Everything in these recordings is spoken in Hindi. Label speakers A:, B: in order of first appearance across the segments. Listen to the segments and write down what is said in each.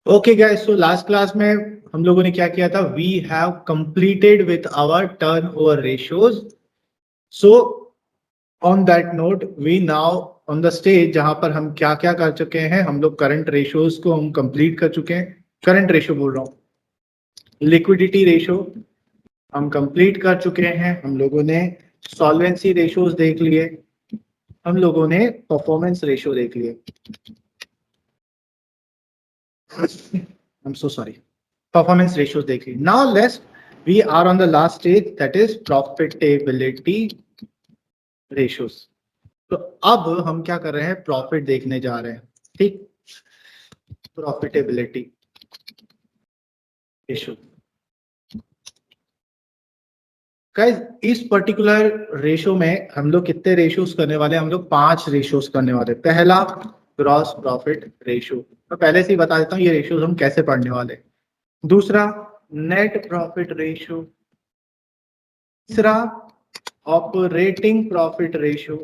A: Okay guys, so last class में हम लोगों ने क्या किया था? We have completed with our turnover ratios. So on that note we now on the stage जहां पर हम क्या क्या कर चुके हैं. हम लोग करंट रेशियोज को हम कंप्लीट कर चुके हैं. करंट रेशियो बोल रहा हूँ, लिक्विडिटी रेशियो हम कंप्लीट कर चुके हैं. हम लोगों ने सॉल्वेंसी रेशियोज देख लिए. हम लोगों ने परफॉर्मेंस रेशियो देख लिए. I am so sorry. Performance ratios देख ली. Now let's we are on the last stage, that is profitability ratios. तो अब हम क्या कर रहे हैं? प्रॉफिट देखने जा रहे हैं. ठीक, प्रॉफिटेबिलिटी रेशियो. गाइस, इस पर्टिकुलर रेशियो में हम लोग कितने रेशियोज करने वाले हैं? हम लोग 5 रेशियोज करने वाले हैं. पहला ग्रॉस प्रॉफिट रेशियो. तो पहले से ही बता देता हूँ ये रेशियोज हम कैसे पढ़ने वाले हैं. दूसरा नेट प्रॉफिट रेशियो. तीसरा ऑपरेटिंग प्रॉफिट रेशियो.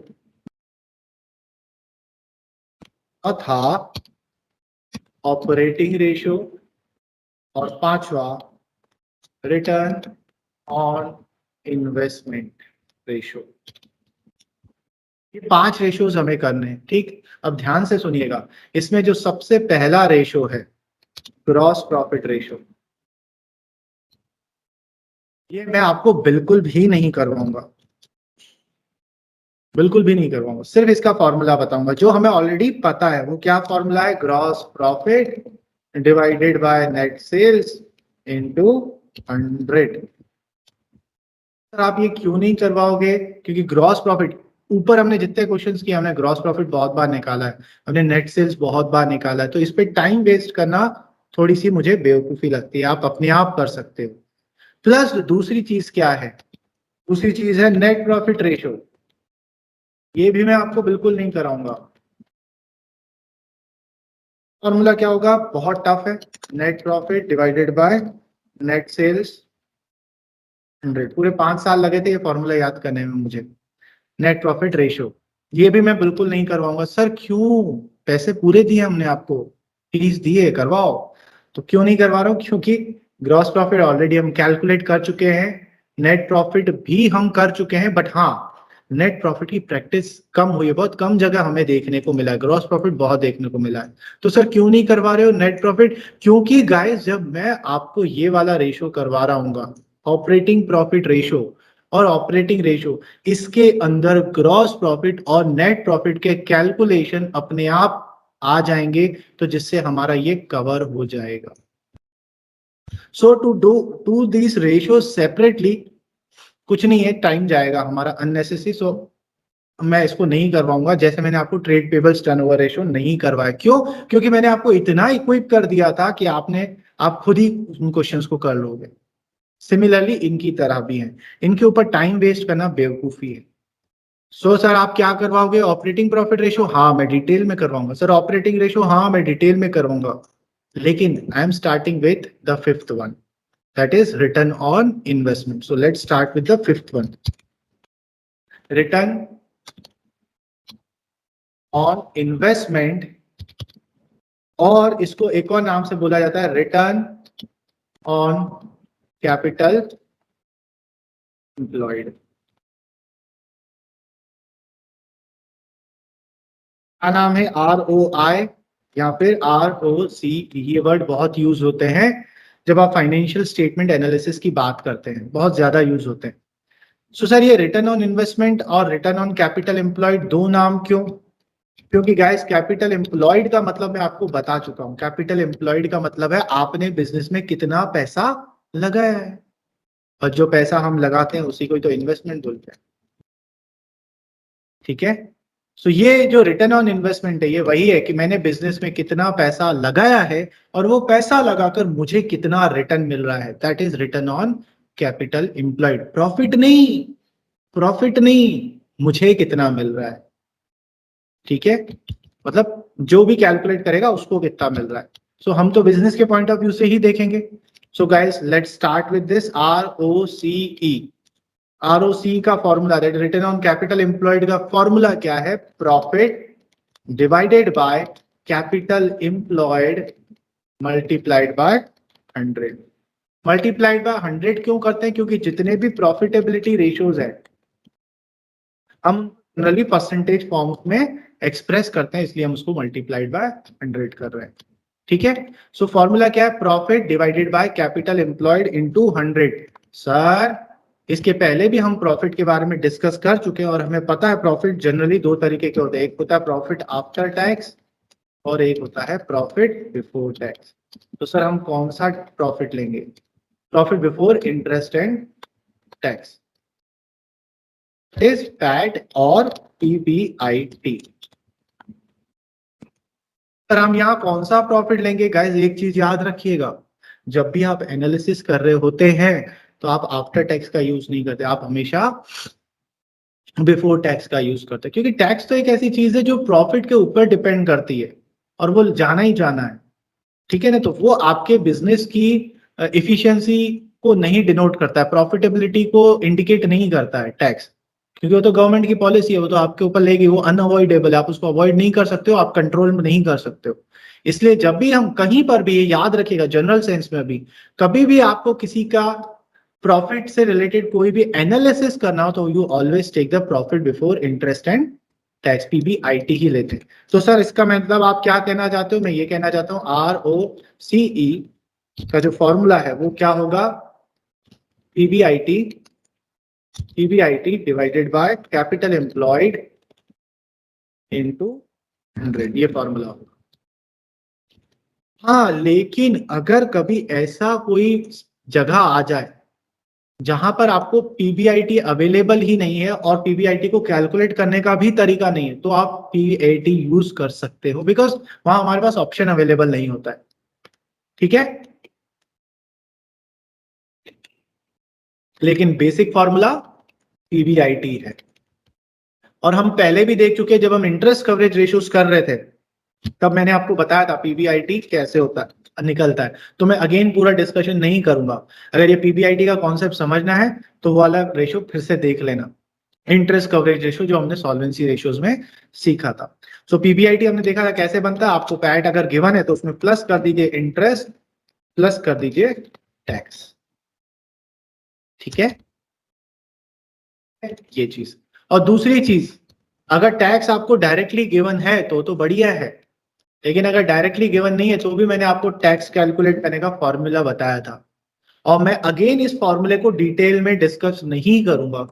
A: चौथा ऑपरेटिंग रेशियो. और पांचवा रिटर्न ऑन इन्वेस्टमेंट रेशियो. ये 5 रेशियोज हमें करने हैं. ठीक, अब ध्यान से सुनिएगा. इसमें जो सबसे पहला रेशियो है ग्रॉस प्रॉफिट रेशियो, ये मैं आपको बिल्कुल भी नहीं करवाऊंगा. बिल्कुल भी नहीं करवाऊंगा. सिर्फ इसका फॉर्मूला बताऊंगा जो हमें ऑलरेडी पता है. वो क्या फॉर्मूला है? Gross profit divided by net sales into 100. Sir आप ये क्यों नहीं करवाओगे? क्योंकि ग्रॉस प्रॉफिट ऊपर हमने जितने क्वेश्चंस किए, हमने ग्रॉस प्रॉफिट बहुत बार निकाला है, हमने नेट सेल्स बहुत बार निकाला है. तो इस पे टाइम वेस्ट करना थोड़ी सी मुझे बेवकूफी लगती है. आप अपने आप कर सकते हो. प्लस दूसरी चीज क्या है? दूसरी चीज है नेट प्रॉफिट रेशियो. ये भी मैं आपको बिल्कुल नहीं कराऊंगा. फॉर्मूला क्या होगा? बहुत टफ है. Net profit divided by net sales 100. पूरे 5 साल लगे थे ये फॉर्मूला याद करने में मुझे. नेट प्रॉफिट रेशियो ये भी मैं बिल्कुल नहीं करवाऊंगा. सर क्यों? पैसे पूरे दिए हमने आपको, फीस दिए, करवाओ. तो क्यों नहीं करवा रहा हूँ? क्योंकि ग्रॉस प्रॉफिट ऑलरेडी हम कैलकुलेट कर चुके हैं. नेट प्रॉफिट भी हम कर चुके हैं. बट हाँ, नेट प्रॉफिट की प्रैक्टिस कम हुई है. बहुत कम जगह हमें देखने को मिला है. ग्रॉस प्रॉफिट बहुत देखने को मिला है. तो सर क्यों नहीं करवा रहे हो नेट प्रॉफिट? क्योंकि गाइस, जब मैं आपको ये वाला रेशियो करवा रहा हूँ, ऑपरेटिंग प्रॉफिट रेशियो और ऑपरेटिंग रेशियो, इसके अंदर ग्रॉस प्रॉफिट और नेट प्रॉफिट के कैलकुलेशन अपने आप आ जाएंगे. तो जिससे हमारा ये कवर हो जाएगा. सो टू दिस रेशियो सेपरेटली कुछ नहीं है, टाइम जाएगा हमारा अननेसेसरी. सो मैं इसको नहीं करवाऊंगा. जैसे मैंने आपको ट्रेड पेबल्स टर्नओवर रेशियो नहीं करवाया. क्यों? क्योंकि मैंने आपको इतना इक्विप कर दिया था कि आप खुद ही उन क्वेश्चंस को कर लोगे. सिमिलरली इनकी तरह भी हैं. इनके ऊपर टाइम वेस्ट करना बेवकूफी है. सो सर आप क्या करवाओगे? Operating profit ratio? हाँ मैं डिटेल में करवाऊंगा. Sir operating ratio? हाँ मैं डिटेल में करवाऊंगा. लेकिन I am starting with the fifth one, that is return on investment. So let's start with the fifth one, return on investment. और इसको एक और नाम से बोला जाता है रिटर्न ऑन कैपिटल एम्प्लॉयड. का नाम है ROI या फिर ROC. ये वर्ड बहुत यूज होते हैं जब आप फाइनेंशियल स्टेटमेंट एनालिसिस की बात करते हैं. बहुत ज्यादा यूज होते हैं. सो सर ये रिटर्न ऑन इन्वेस्टमेंट और रिटर्न ऑन कैपिटल एम्प्लॉयड दो नाम क्यों? क्योंकि गाइस, कैपिटल एम्प्लॉयड का मतलब मैं आपको बता चुका हूं. कैपिटल एम्प्लॉयड का मतलब है आपने बिजनेस में कितना पैसा लगाया है. और जो पैसा हम लगाते हैं उसी को तो इन्वेस्टमेंट बोलते हैं. ठीक है. सो ये जो रिटर्न ऑन इन्वेस्टमेंट है, ये वही है कि मैंने बिजनेस में कितना पैसा लगाया है और वो पैसा लगाकर मुझे कितना रिटर्न मिल रहा है. That is return on capital employed. Profit नहीं, प्रॉफिट नहीं, मुझे कितना मिल रहा है. ठीक है. मतलब जो भी कैलकुलेट करेगा उसको कितना मिल रहा है. सो हम तो बिजनेस के पॉइंट ऑफ व्यू से ही देखेंगे. So guys let's start with this ROCE. ROC का formula, return on capital employed का फॉर्मूला क्या है? Profit divided by capital employed multiplied by 100। Multiplied by 100 क्यों करते हैं? क्योंकि जितने भी प्रॉफिटेबिलिटी रेशियोज है हम जनरली परसेंटेज फॉर्म में एक्सप्रेस करते हैं, इसलिए हम उसको मल्टीप्लाइड बाय 100 कर रहे हैं। ठीक है, सो फॉर्मूला क्या है? Profit divided by capital employed into 100। Sir इसके पहले भी हम प्रॉफिट के बारे में डिस्कस कर चुके हैं और हमें पता है प्रॉफिट जनरली दो तरीके के होते हैं, एक होता है प्रॉफिट आफ्टर टैक्स और एक होता है प्रॉफिट बिफोर टैक्स। तो सर हम कौन सा प्रॉफिट लेंगे? Profit before interest and tax is PAT और पीबीआईटी। सर हम यहाँ कौन सा प्रॉफिट लेंगे? गाइस एक चीज याद रखिएगा, जब भी आप एनालिसिस कर रहे होते हैं तो आप आफ्टर टैक्स का यूज नहीं करते, आप हमेशा बिफोर टैक्स का यूज करते हैं, क्योंकि टैक्स तो एक ऐसी चीज है जो प्रॉफिट के ऊपर डिपेंड करती है और वो जाना ही जाना है। ठीक है ना, तो वो आपके बिजनेस की इफिशियंसी को नहीं डिनोट करता है, प्रॉफिटेबिलिटी को इंडिकेट नहीं करता है टैक्स, क्योंकि वो तो गवर्नमेंट की पॉलिसी है, वो तो आपके ऊपर लेगी, वो अनअवॉइडेबल है, आप उसको अवॉइड नहीं कर सकते हो, आप कंट्रोल में नहीं कर सकते हो। इसलिए जब भी हम कहीं पर भी, ये याद रखिएगा जनरल सेंस में भी, कभी भी आपको किसी का प्रॉफिट से रिलेटेड कोई भी एनालिसिस करना हो तो you always take the profit before interest and tax, PBIT ही लेते हैं। तो सर इसका मतलब आप क्या कहना चाहते हो? मैं ये कहना चाहता हूं आरओसीई का जो फॉर्मूला है वो क्या होगा? PBIT divided by capital employed into 100, ये फॉर्मूला होगा। हाँ, लेकिन अगर कभी ऐसा कोई जगह आ जाए जहां पर आपको पीबीआईटी अवेलेबल ही नहीं है और पीबीआईटी को कैलकुलेट करने का भी तरीका नहीं है, तो आप पीबीआईटी यूज कर सकते हो, बिकॉज वहां हमारे पास ऑप्शन अवेलेबल नहीं होता है। ठीक है, लेकिन बेसिक फॉर्मूला पीबीआईटी है। और हम पहले भी देख चुके हैं, जब हम इंटरेस्ट कवरेज रेशियोज कर रहे थे तब मैंने आपको बताया था पीबीआईटी कैसे होता है, निकलता है। तो मैं अगेन पूरा डिस्कशन नहीं करूंगा, अगर ये पीबीआईटी का कॉन्सेप्ट समझना है तो वो वाला रेशियो फिर से देख लेना, इंटरेस्ट कवरेज रेशियो जो हमने सॉल्वेंसी रेशियोज में सीखा था। सो पीबीआईटी हमने देखा था कैसे बनता है, आपको पैट अगर गिवन है तो उसमें प्लस कर दीजिए इंटरेस्ट, प्लस कर दीजिए टैक्स। ठीक है, ये चीज। और दूसरी चीज, अगर टैक्स आपको डायरेक्टली गिवन है तो बढ़िया है, लेकिन अगर डायरेक्टली गिवन नहीं है तो भी मैंने आपको टैक्स कैलकुलेट करने का फॉर्मूला बताया था, और मैं अगेन इस फॉर्मूले को डिटेल में डिस्कस नहीं करूंगा।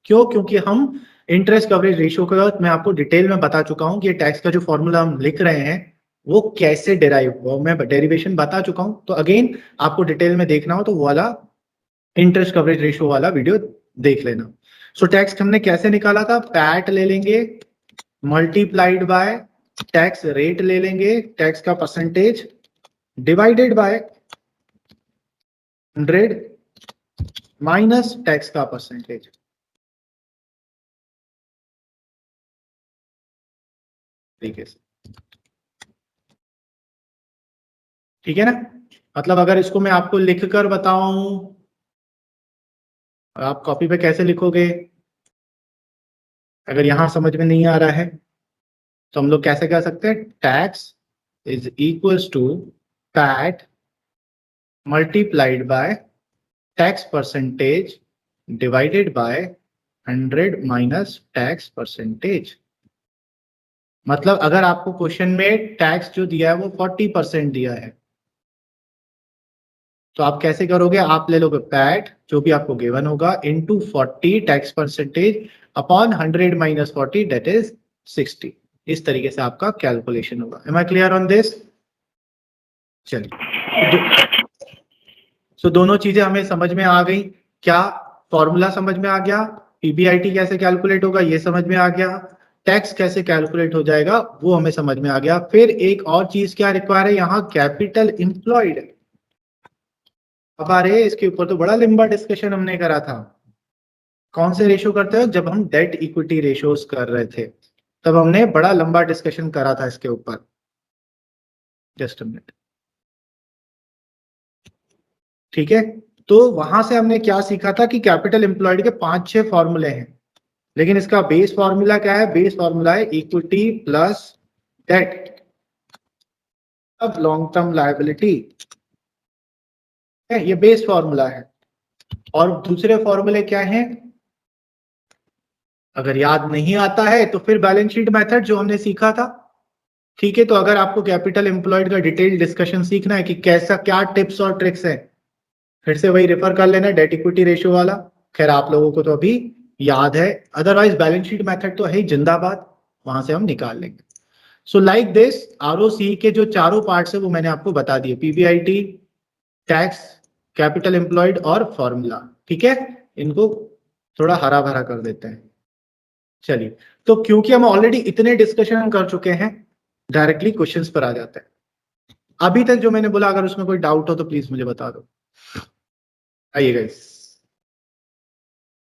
A: क्यों? क्योंकि हम इंटरेस्ट कवरेज रेशियो का मैं आपको डिटेल में बता चुका हूं कि टैक्स का जो फॉर्मूला हम लिख रहे हैं वो कैसे डिराइव हुआ, मैं डेरिवेशन बता चुका हूं। तो अगेन आपको डिटेल में देखना हो तो वो वाला इंटरेस्ट कवरेज रेशियो वाला वीडियो देख लेना। सो टैक्स हमने कैसे निकाला था? पैट ले लेंगे मल्टीप्लाइड बाय टैक्स रेट ले लेंगे, टैक्स का percentage divided by 100 minus tax का परसेंटेज। तरीके से, ठीक है ना? मतलब अगर इसको मैं आपको लिख कर बताऊं, आप कॉपी पे कैसे लिखोगे? अगर यहां समझ में नहीं आ रहा है तो हम लोग कैसे कर सकते हैं? Tax is equals to PAT multiplied by tax percentage divided by 100 minus tax percentage. मतलब अगर आपको क्वेश्चन में टैक्स जो दिया है वो 40% दिया है तो आप कैसे करोगे? आप ले लोगे पैट जो भी आपको गिवन होगा into 40 tax percentage upon 100 minus 40 that is 60। इस तरीके से आपका कैलकुलेशन होगा। Am I clear on this? चलिए, सो दोनों चीजें हमें समझ में आ गई। क्या फॉर्मूला समझ में आ गया? पीबीआईटी कैसे कैलकुलेट होगा ये समझ में आ गया, टैक्स कैसे कैलकुलेट हो जाएगा वो हमें समझ में आ गया। फिर एक और चीज क्या रिक्वायर है यहाँ? Capital employed. अब आ रहे इसके ऊपर तो बड़ा लंबा डिस्कशन हमने करा था। कौन से रेशियो करते हो? जब हम डेट इक्विटी रेशियोज कर रहे थे तब हमने बड़ा लंबा डिस्कशन करा था इसके ऊपर। Just a minute. ठीक है, तो वहां से हमने क्या सीखा था कि कैपिटल एम्प्लॉयड के 5-6 फॉर्मूले हैं, लेकिन इसका बेस फॉर्मूला क्या है? बेस फॉर्मूला है इक्विटी प्लस डेट अब लॉन्ग टर्म लायबिलिटी है, ये बेस फॉर्मूला है। और दूसरे फॉर्मूले क्या हैं, अगर याद नहीं आता है तो फिर बैलेंस शीट मेथड जो हमने सीखा था। ठीक है, तो अगर आपको कैपिटल एम्प्लॉयड का डिटेल डिस्कशन सीखना है कि कैसा क्या टिप्स और ट्रिक्स है, फिर से वही रेफर कर लेना, डेट इक्विटी रेशियो वाला। खैर आप लोगों को तो अभी याद है, अदरवाइज बैलेंस शीट मेथड तो है ही जिंदाबाद, वहां से हम निकाल लेंगे। सो लाइक दिस आरओसी के जो चारों पार्ट्स है वो मैंने आपको बता दिए, पीबीआईटी, टैक्स, कैपिटल एम्प्लॉयड और फॉर्मूला। ठीक है, इनको थोड़ा हरा भरा कर देते हैं। चलिए, तो क्योंकि हम ऑलरेडी इतने डिस्कशन कर चुके हैं, डायरेक्टली क्वेश्चंस पर आ जाते हैं। अभी तक जो मैंने बोला, अगर उसमें कोई डाउट हो तो प्लीज मुझे बता दो। आइए गाइस,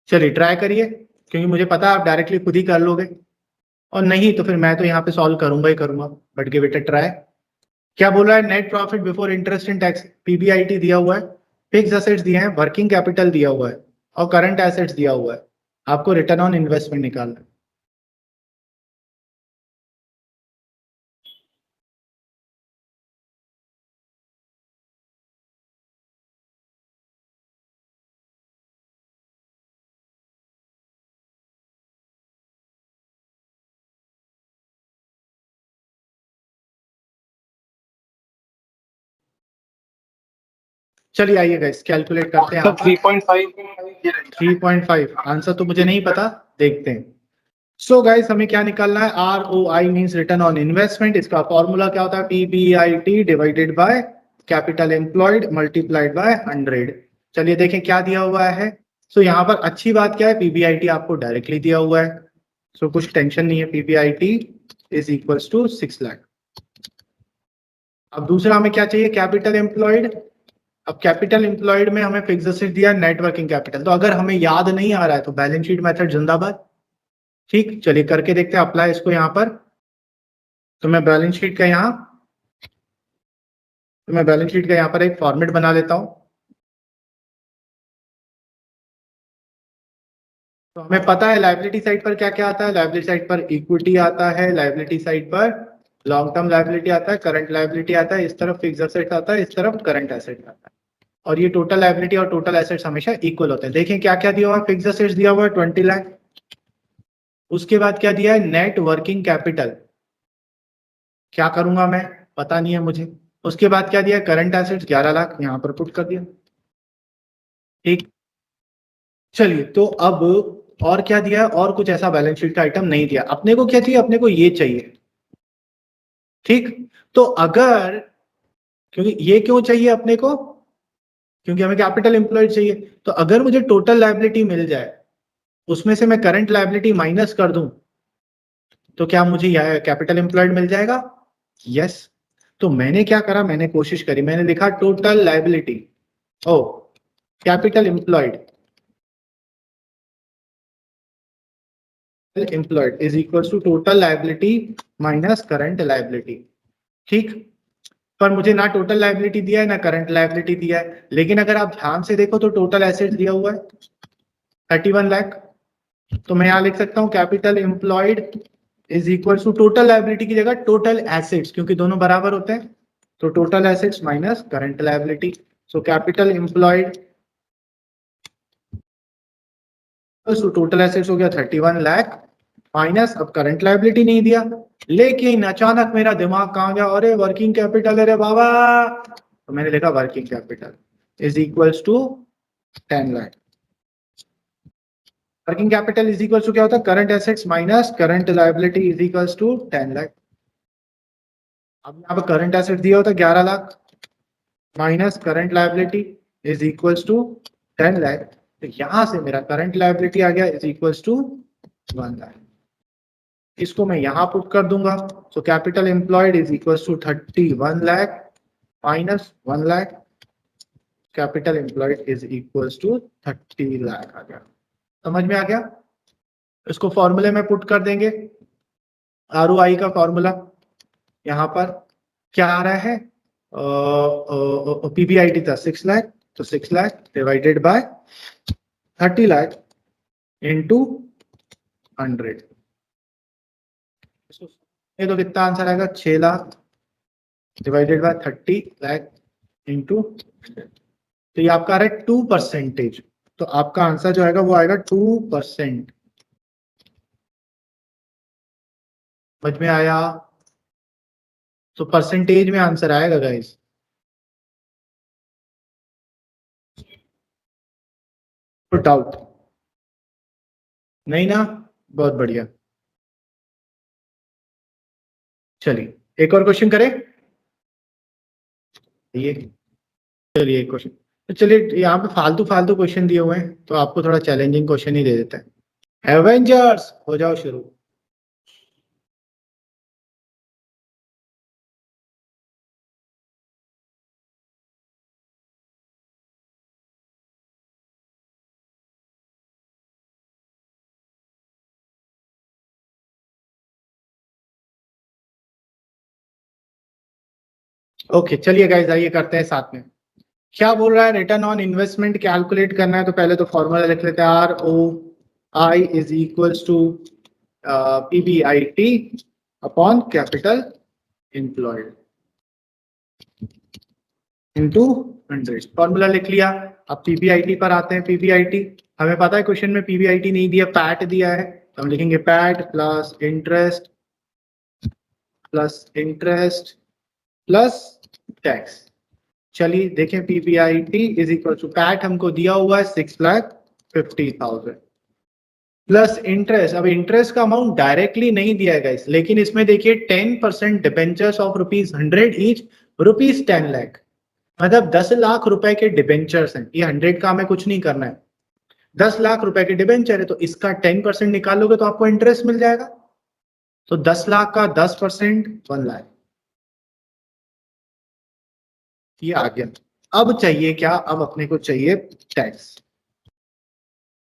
A: चलिए ट्राई करिए, क्योंकि मुझे पता है आप डायरेक्टली खुद ही कर लोगे, और नहीं तो फिर मैं तो यहाँ पे सॉल्व करूंगा ही करूंगा, but give it a try. क्या बोल रहा है, net profit before interest and tax, PBIT दिया हुआ है, फिक्स एसेट्स दिए हैं, वर्किंग कैपिटल दिया हुआ है, और करंट एसेट्स दिया हुआ है। आपको रिटर्न ऑन इन्वेस्टमेंट निकालना है। चलिए आइए गाइस, कैलकुलेट करते हैं। 3.5। 3.5 आंसर तो मुझे नहीं पता, देखते हैं। सो गाइस, हमें क्या निकालना है, R O I means return on investment. इसका फॉर्मूला क्या होता है, PBIT divided by capital employed multiplied by 100। चलिए देखें क्या दिया हुआ है। सो यहाँ पर अच्छी बात क्या है, पीबीआईटी आपको डायरेक्टली दिया हुआ है, सो कुछ टेंशन नहीं है। PBIT is equals to 6 lakh. अब दूसरा हमें क्या चाहिए, कैपिटल एम्प्लॉयड। अब कैपिटल एम्प्लॉयड में हमें फिक्स एसेट दिया, नेट वर्किंग कैपिटल। तो अगर हमें याद नहीं आ रहा है तो बैलेंस शीट मेथड जिंदाबाद। ठीक, चलिए करके देखते हैं अप्लाई इसको यहाँ पर। तो मैं बैलेंस शीट का यहाँ पर एक फॉर्मेट बना लेता हूँ। तो हमें पता है लायबिलिटी साइड पर क्या क्या आता है, लायबिलिटी साइड पर इक्विटी आता है, लायबिलिटी साइड पर लॉन्ग टर्म लायबिलिटी आता है, करंट लायबिलिटी आता है, इस तरफ फिक्स एसेट आता है, इस तरफ करंट एसेट आता है। और ये टोटल लायबिलिटी और टोटल एसेट्स हमेशा इक्वल होते हैं। देखें क्या क्या दिया हुआ है, फिक्स एसेट्स दिया हुआ है 20 लाख। उसके बाद क्या दिया है, नेट वर्किंग कैपिटल। क्या करूंगा मैं, पता नहीं है मुझे। उसके बाद क्या दिया, करंट एसेट्स 11 लाख, यहां पर पुट कर दिया। ठीक, चलिए तो अब और क्या दिया है, और कुछ ऐसा बैलेंस शीट का आइटम नहीं दिया। अपने को क्या चाहिए, अपने को ये चाहिए। ठीक, तो अगर, क्योंकि ये क्यों चाहिए अपने को, क्योंकि हमें कैपिटल एम्प्लॉयड चाहिए। तो अगर मुझे टोटल लायबिलिटी मिल जाए, उसमें से मैं करंट लायबिलिटी माइनस कर दूं, तो क्या मुझे कैपिटल एम्प्लॉयड मिल जाएगा। यस, तो मैंने क्या करा, मैंने कोशिश करी, मैंने लिखा total liability oh capital employed is equal to total liability minus current liability. ठीक, पर मुझे ना टोटल लायबिलिटी दिया है ना करंट लायबिलिटी दिया है। लेकिन अगर आप ध्यान से देखो तो टोटल एसेट्स दिया हुआ है 31 लाख। तो मैं यहां लिख सकता हूं capital employed is equal to total liability की जगह टोटल एसेट्स, क्योंकि दोनों बराबर होते हैं। तो total assets minus current liability. सो कैपिटल एम्प्लॉयड टोटल एसेट्स हो गया 31 लाख माइनस, अब करंट लायबिलिटी नहीं दिया। लेकिन अचानक मेरा दिमाग कहाँ गया, अरे वर्किंग कैपिटल, अरे बाबा। तो मैंने लिखा working capital is equals to 10 lakh. Working capital is equals to क्या होता है, current assets minus current liability is equals to 10 lakh. अब यहाँ पर करंट एसेट दिया होता 11 lakh minus current liability is equals to 10 lakh. तो यहां से मेरा करंट लायबिलिटी आ गया इज इक्वल्स टू 1 लाख। इसको मैं यहां पुट कर दूंगा। So capital employed is equals to 31 lakh minus 1 lakh, capital employed is equals to 30 lakh आ गया। समझ में आ गया। इसको फॉर्मूले में पुट कर देंगे, आरओआई का फॉर्मूला। यहाँ पर क्या आ रहा है, पीबीआईटी था 6 लाख, तो 6 lakh divided by 30 lakh into 100। ये तो कितना आंसर आएगा, 6 lakh divided by 30 lakh into, तो ये आपका आ रहा है 2%। तो आपका आंसर जो आएगा वो आएगा 2%। समझ में आया? तो परसेंटेज में आंसर आएगा गाइस। तो डाउट नहीं ना? बहुत बढ़िया। चलिए एक और क्वेश्चन करें। ये चलिए एक क्वेश्चन, तो चलिए यहाँ पे फालतू फालतू क्वेश्चन दिए हुए हैं तो आपको थोड़ा चैलेंजिंग क्वेश्चन ही दे देते हैं। एवेंजर्स हो जाओ शुरू। ओके चलिए गाइस आइए करते हैं साथ में। क्या बोल रहा है? रिटर्न ऑन इन्वेस्टमेंट कैलकुलेट करना है, तो पहले तो फॉर्मूला लिख लेते हैं। ROI is equals to PBIT upon capital employed into 100। Formula लिख लिया। अब PBIT पर आते हैं। PBIT हमें पता है क्वेश्चन में PBIT नहीं दिया, पैट दिया है, तो हम लिखेंगे PAT plus interest plus tax. चलिए देखें, PBIT is equal to PAT हमको दिया हुआ है 6,50,000 प्लस इंटरेस्ट। अब इंटरेस्ट का अमाउंट डायरेक्टली नहीं दिया है गाइस, लेकिन इसमें देखिए 10% डिबेंचर्स ऑफ ₹100 ईच, ₹10 लाख, मतलब 10 लाख रुपए के डिबेंचर्स हैं। ये 100 का हमें कुछ नहीं करना है, 10 लाख रुपए के डिबेंचर है, तो इसका 10% निकालोगे तो आपको इंटरेस्ट मिल जाएगा। तो 10 लाख का 10% 1 लाख, ये आ गया। अब चाहिए क्या? अब अपने को चाहिए टैक्स।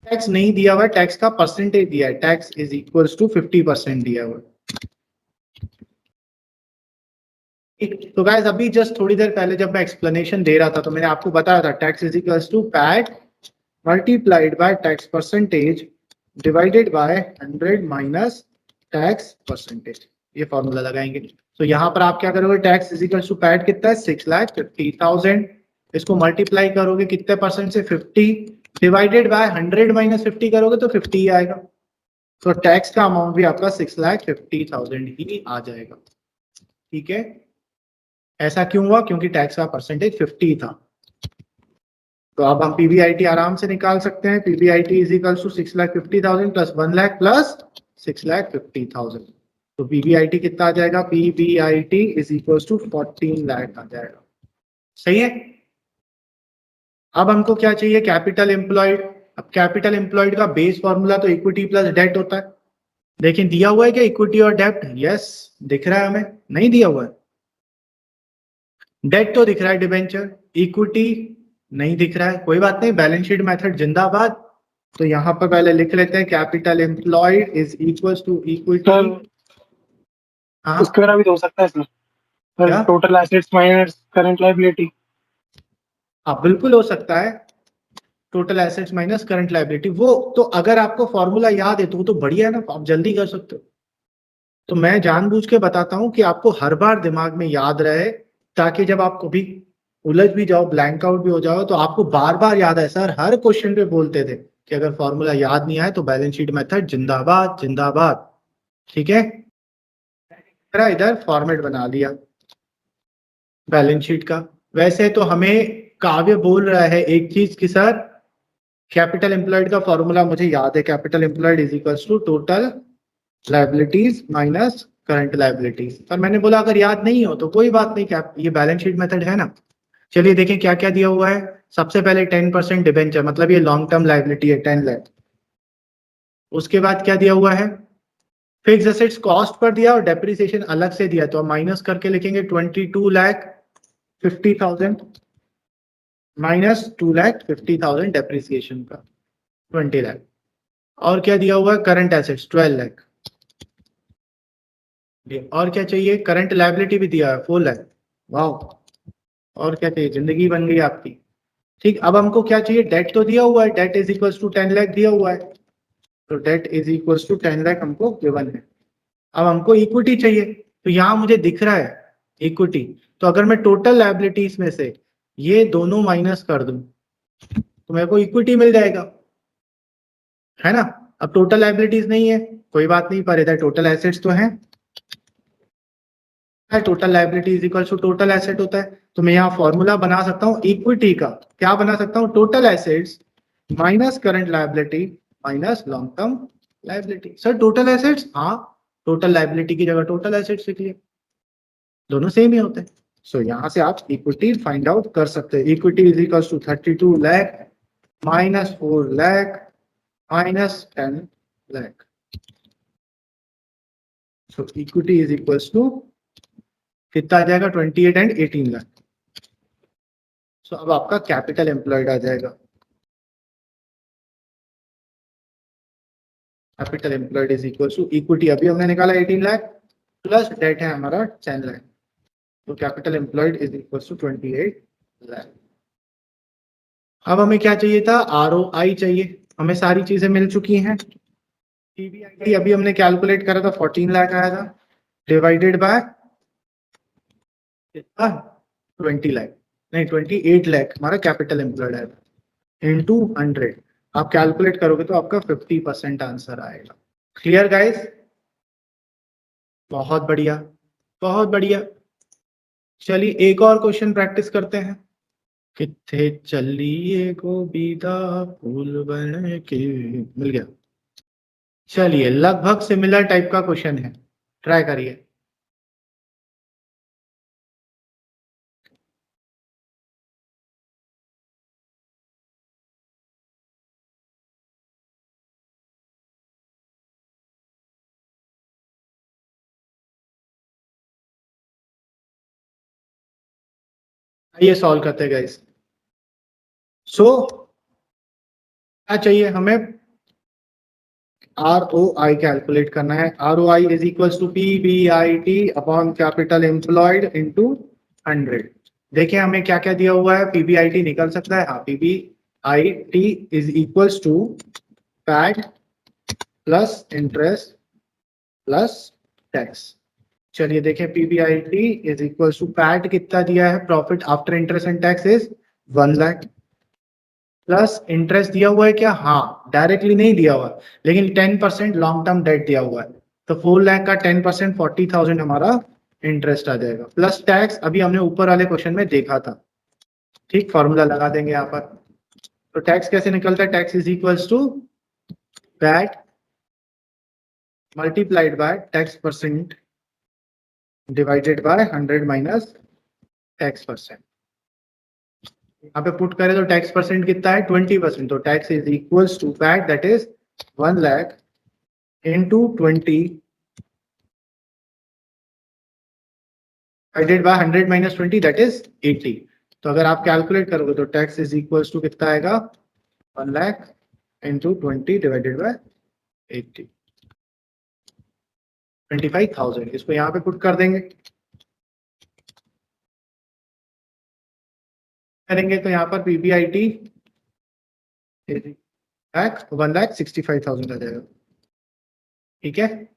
A: टैक्स नहीं दिया हुआ है, टैक्स का परसेंटेज दिया है, टैक्स इज इक्वल्स टू 50% दिया हुआ है। तो गाइस अभी जस्ट थोड़ी देर पहले जब मैं एक्सप्लेनेशन दे रहा था तो मैंने आपको बताया था tax is equals to PAT multiplied by tax percentage divided by 100 minus tax percentage. ये फॉर्मूला लगाएंगे। तो यहाँ पर आप क्या करोगे? Tax is equals to PAT कितना है? 6,50,000। इसको मल्टीप्लाई करोगे कितने परसेंट से? 50 डिवाइडेड बाय 100 माइनस 50 करोगे तो 50 ही आएगा। तो टैक्स का अमाउंट भी आपका 6,50,000 ही आ जाएगा। ठीक है, ऐसा क्यों हुआ? क्योंकि टैक्स का परसेंटेज 50 था। तो अब हम PBIT आराम से निकाल सकते हैं। PBIT is equal to 6,50,000 plus 1 lakh plus 6,50,000। तो PBIT कितना आ जाएगा? PBIT is equal to 14 lakh आ जाएगा। सही है। अब हमको क्या चाहिए? Capital employed. अब कैपिटल एम्प्लॉयड का बेस फॉर्मूला तो इक्विटी प्लस डेट होता है। लेकिन दिया हुआ है क्या इक्विटी और डेट? यस दिख रहा है हमें। नहीं दिया हुआ है, डेट तो दिख रहा है डिबेंचर, इक्विटी नहीं दिख रहा है। कोई बात नहीं, बैलेंस शीट मेथड जिंदाबाद। तो यहाँ पर पहले लिख लेते हैं capital employed is equals to equity. हाँ
B: उसके बिना भी तो हो सकता है इसमें,
A: क्या?
B: Total assets minus current liability.
A: हाँ बिल्कुल हो सकता है, total assets minus current liability. वो तो अगर आपको फॉर्मूला याद है तो वो तो बढ़िया है ना, आप जल्दी कर सकते हो। तो मैं जानबूझ के बताता हूँ कि आपको हर बार दिमाग में याद रहे, ताकि जब आप कभी उलझ भी जाओ, ब्लैंक आउट भी हो जाओ, तो आपको बार बार याद है। सर हर क्वेश्चन पे बोलते थे कि अगर फॉर्मूला याद नहीं आए तो बैलेंस शीट मेथड जिंदाबाद जिंदाबाद। ठीक है, मेरा इधर फॉर्मेट बना दिया बैलेंस शीट का। वैसे तो हमें काव्य बोल रहा है एक चीज की सर कैपिटल एम्प्लॉयड का फॉर्मूला मुझे याद है, capital employed is equals to total liabilities minus current liabilities. पर मैंने बोला अगर याद नहीं हो तो कोई बात नहीं, क्या ये बैलेंस शीट मेथड है ना। चलिए देखें क्या क्या दिया हुआ है। सबसे पहले 10% डिबेंचर, मतलब ये लॉन्ग टर्म लायबिलिटी है 10 लाख। उसके बाद क्या दिया हुआ है? फिक्स एसेट्स कॉस्ट पर दिया और डेप्रिसिएशन अलग से दिया, तो हम माइनस करके लिखेंगे 22,50,000 माइनस 2,50,000 डेप्रिसिएशन का 20 लाख। और क्या दिया हुआ है? Current assets 12 lakh. और क्या चाहिए? करंट लायबिलिटी भी दिया है 4 लाख। वाह, और क्या चाहिए? जिंदगी बन गई आपकी। ठीक, अब हमको क्या चाहिए? डेट तो दिया हुआ है, debt is equals to 10 lakh दिया हुआ है, तो debt is equals to 10 lakh हमको गिवन है। अब हमको इक्विटी चाहिए, तो यहाँ मुझे दिख रहा है इक्विटी, तो अगर मैं टोटल लायबिलिटीज में से ये दोनों माइनस कर दूं तो मेरे को इक्विटी मिल जाएगा, है ना। अब टोटल लायबिलिटीज नहीं है, कोई बात नहीं, पर इधर टोटल एसेट्स तो है। Total liability is equal to total asset होता है, तो मैं यहाँ फॉर्मूला बना सकता हूँ इक्विटी का। क्या बना सकता हूँ? Total assets minus current liability minus long term liability. Sir total assets, हाँ, टोटल लायबिलिटी की जगह टोटल एसेट्स लिख लिए, दोनों सेम ही होते हैं। सो यहाँ से आप इक्विटी फाइंड आउट कर सकते हैं। Equity is equal to 32 lakh minus 4 lakh minus 10 lakh. So equity is equal to कितना आ जाएगा? 28 एंड 18 लाख। सो अब आपका कैपिटल एम्प्लॉयड आ जाएगा। Capital employed is equal to equity अभी हमने निकाला 18 लाख प्लस डेट है हमारा 10 लाख, तो capital employed is equal to 28 lakh. अब हमें क्या चाहिए था? ROI चाहिए। हमें सारी चीजें मिल चुकी हैं। PBIT अभी हमने कैलकुलेट करा था 14 लाख आया था, डिवाइडेड बाय कितना? 20 लाख, नहीं 28 लाख हमारा कैपिटल एम्प्लॉयड आया था इंटू 100। आप कैलकुलेट करोगे तो आपका 50% आंसर आएगा। Clear guys? बहुत बढ़िया, बहुत बढ़िया। चलिए एक और क्वेश्चन प्रैक्टिस करते हैं। किथे चलिए गोबीदा फूल बन के, मिल गया। चलिए लगभग सिमिलर टाइप का क्वेश्चन है, ट्राई करिए। ये सॉल्व करते हैं गाइस। सो क्या चाहिए हमें? ROI कैलकुलेट करना है। ROI is equal to PBIT upon capital employed into 100। देखिए हमें क्या क्या दिया हुआ है। PBIT निकल सकता है, हाँ, PBIT is equal to PAT plus interest plus tax. चलिए देखें, PBIT is equal to PAT कितना दिया है? Profit after interest and tax is 1 lakh plus interest दिया हुआ है क्या? हाँ, डायरेक्टली नहीं दिया हुआ, लेकिन 10% लॉन्ग टर्म डेट दिया हुआ है, तो 4 लाख का 10% 40,000 हमारा इंटरेस्ट आ जाएगा, प्लस टैक्स अभी हमने ऊपर वाले क्वेश्चन में देखा था। ठीक, फॉर्मूला लगा देंगे यहाँ पर। तो टैक्स कैसे निकलता है? Tax is equals to that multiplied by tax percent divided by 100 minus tax percent. यहाँ पे पुट करें तो टैक्स परसेंट कितना है? 20%। तो tax is equals to PAT that is 1 lakh into 20 divided by 100 minus 20 that is 80। तो अगर आप कैलकुलेट करोगे तो टैक्स इज इक्वल्स टू कितना आएगा? 1 लाख into 20 divided by 80, 25,000। इसको यहाँ पे पुट कर देंगे, करेंगे तो यहाँ पर PBIT 1,65,000 आ जाएगा। ठीक है,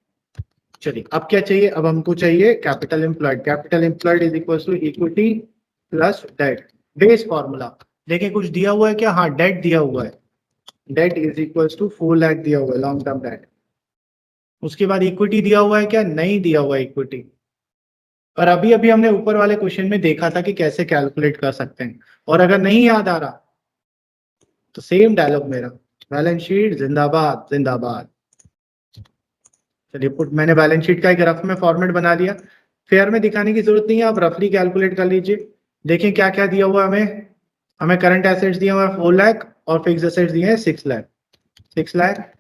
A: चलिए अब क्या चाहिए? अब हमको चाहिए capital employed. Capital employed is equal to equity plus debt. Base formula देखिए, कुछ दिया हुआ है क्या? हाँ, डेट दिया हुआ है। Debt is equal to 4 lakh दिया हुआ है, लॉन्ग टर्म डेट। उसके बाद इक्विटी दिया हुआ है क्या? नहीं दिया हुआ इक्विटी। पर अभी अभी हमने ऊपर वाले क्वेश्चन में देखा था कि कैसे कैलकुलेट कर सकते हैं, और अगर नहीं याद आ रहा तो सेम डायलॉग मेरा, बैलेंस शीट जिंदाबाद जिंदाबाद। चलिए पुट, मैंने बैलेंस शीट का एक रफ में फॉर्मेट बना लिया। फेयर में दिखाने की जरूरत नहीं है, आप रफली कैलकुलेट कर लीजिए। देखें क्या क्या दिया हुआ है हमें। हमें करंट एसेट्स दिया हुआ है 4 लाख और फिक्स एसेट्स दिए हैं 6 लाख, 6 लाख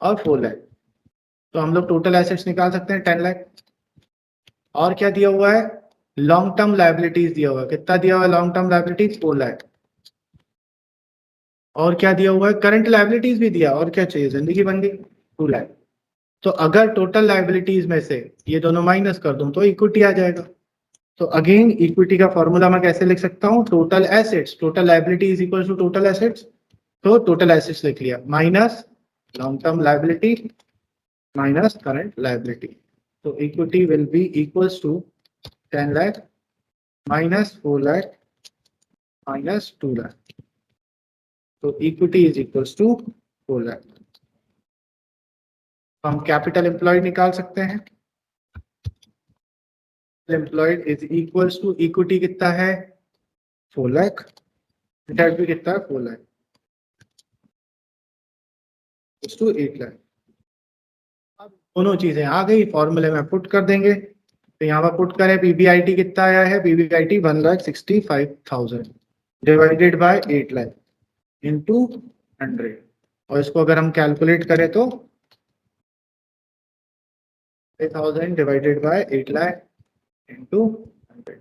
A: और 4 लाख। तो हम लोग टोटल एसेट्स निकाल सकते हैं 10 लाख। और क्या दिया हुआ है? लॉन्ग टर्म लायबिलिटीज दिया हुआ है। कितना दिया हुआ है लॉन्ग टर्म लायबिलिटीज? 4 लाख। और क्या दिया हुआ है? करंट लायबिलिटीज भी दिया, और क्या चाहिए? जिंदगी बन गई, 2 लाख। तो अगर टोटल लायबिलिटीज में से ये दोनों माइनस कर दूं तो इक्विटी आ जाएगा। तो अगेन इक्विटी का फॉर्मूला मैं कैसे लिख सकता हूँ? Total assets, total liability is equal to total assets. तो टोटल एसेट्स लिख लिया minus long term liability minus current liability. तो equity will be equals to 10 lakh minus 4 lakh minus 2 lakh, तो equity is equals to 4 lakh. हम कैपिटल एम्प्लॉयड निकाल सकते हैं। Employed is equals to equity कितना है 4 लाख, डेट भी कितना है 4 लाख टू 8 लाख। अब दोनों चीजें आ गई, फॉर्मूले में पुट कर देंगे। तो यहाँ पर पुट करें, पीबीआईटी कितना आया है, PBIT 1,65,000 divided by 8 lakh into 100, और इसको अगर हम कैलकुलेट करें तो 1000 डिवाइडेड बाय 8 लाख इंटू 100,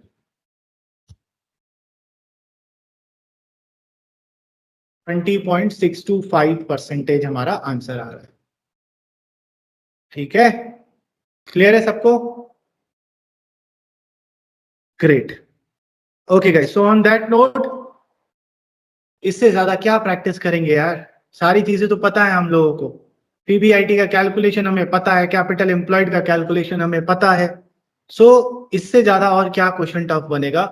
A: 20.625% हमारा आंसर आ रहा है। ठीक है, क्लियर है सबको? Great. Okay guys, so on that note, इससे ज्यादा क्या प्रैक्टिस करेंगे यार, सारी चीजें तो पता है हम लोगों को। पीबीआईटी का कैलकुलेशन हमें पता है, कैपिटल एम्प्लॉयड का कैलकुलेशन हमें पता है। सो इससे ज्यादा और क्या क्वेश्चन टफ बनेगा?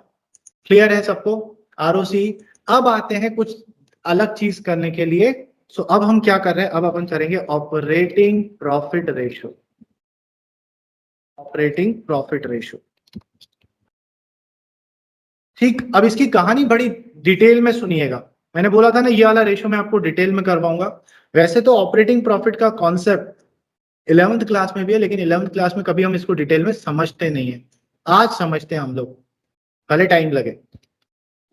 A: क्लियर है सबको? आरओसी। अब आते हैं कुछ अलग चीज करने के लिए। सो अब हम क्या कर रहे हैं, अब अपन करेंगे operating profit ratio. Operating profit ratio, ठीक। अब इसकी कहानी बड़ी डिटेल में सुनिएगा। मैंने बोला था ना ये वाला रेशियो मैं आपको डिटेल में करवाऊंगा। वैसे तो ऑपरेटिंग प्रॉफिट का कॉन्सेप्ट 11th क्लास में भी है, लेकिन 11th क्लास में कभी हम इसको डिटेल में समझते नहीं है। आज समझते हैं हम लोग, भले टाइम लगे।